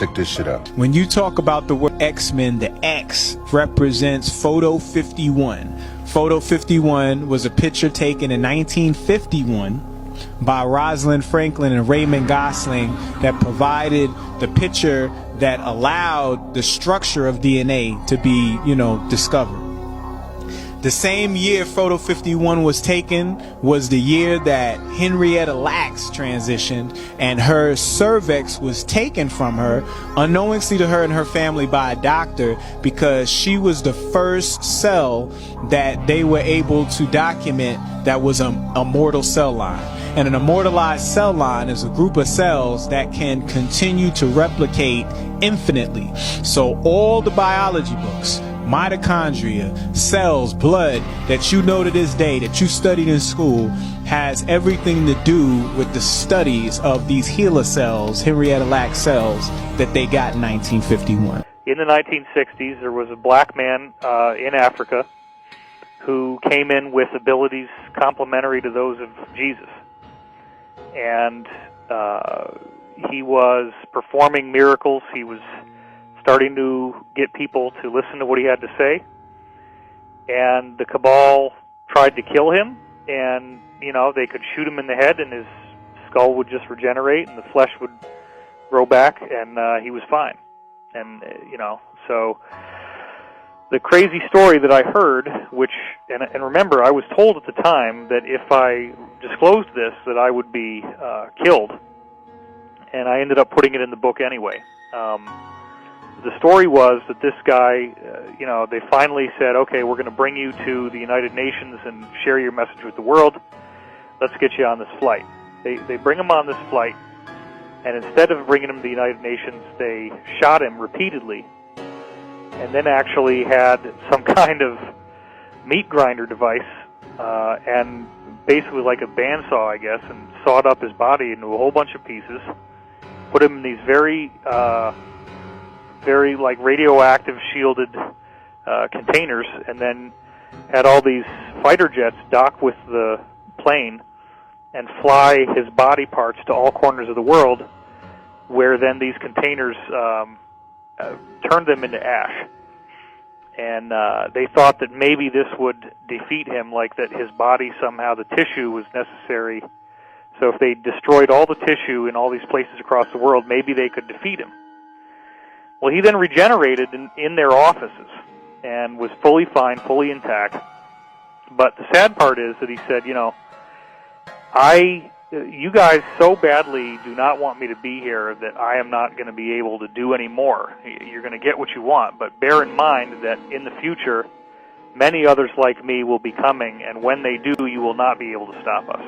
check this shit out. When you talk about the word X-Men, the X represents Photo 51. Photo 51 was a picture taken in 1951 by Rosalind Franklin and Raymond Gosling that provided the picture that allowed the structure of DNA to be, discovered. The same year Photo 51 was taken was the year that Henrietta Lacks transitioned, and her cervix was taken from her, unknowingly to her and her family, by a doctor, because she was the first cell that they were able to document that was a mortal cell line. And an immortalized cell line is a group of cells that can continue to replicate infinitely. So all the biology books, mitochondria, cells, blood that you know to this day, that you studied in school, has everything to do with the studies of these HeLa cells, Henrietta Lacks cells, that they got in 1951. In the 1960s, there was a black man in Africa who came in with abilities complementary to those of Jesus. And he was performing miracles. He was starting to get people to listen to what he had to say. And the cabal tried to kill him, and, they could shoot him in the head, and his skull would just regenerate, and the flesh would grow back, and he was fine. And, so the crazy story that I heard, and remember, I was told at the time that if I disclosed this, that I would be killed, and I ended up putting it in the book anyway. The story was that this guy, they finally said, okay, we're going to bring you to the United Nations and share your message with the world. Let's get you on this flight. They bring him on this flight, and instead of bringing him to the United Nations, they shot him repeatedly, and then actually had some kind of meat grinder device, and basically like a bandsaw, I guess, and sawed up his body into a whole bunch of pieces, put him in these very like radioactive shielded containers, and then had all these fighter jets dock with the plane and fly his body parts to all corners of the world, where then these containers turned them into ash. And they thought that maybe this would defeat him, like that his body somehow, the tissue was necessary. So if they destroyed all the tissue in all these places across the world, maybe they could defeat him. Well, he then regenerated in their offices and was fully fine, fully intact. But the sad part is that he said, you guys so badly do not want me to be here that I am not going to be able to do any more. You're going to get what you want, but bear in mind that in the future, many others like me will be coming, and when they do, you will not be able to stop us.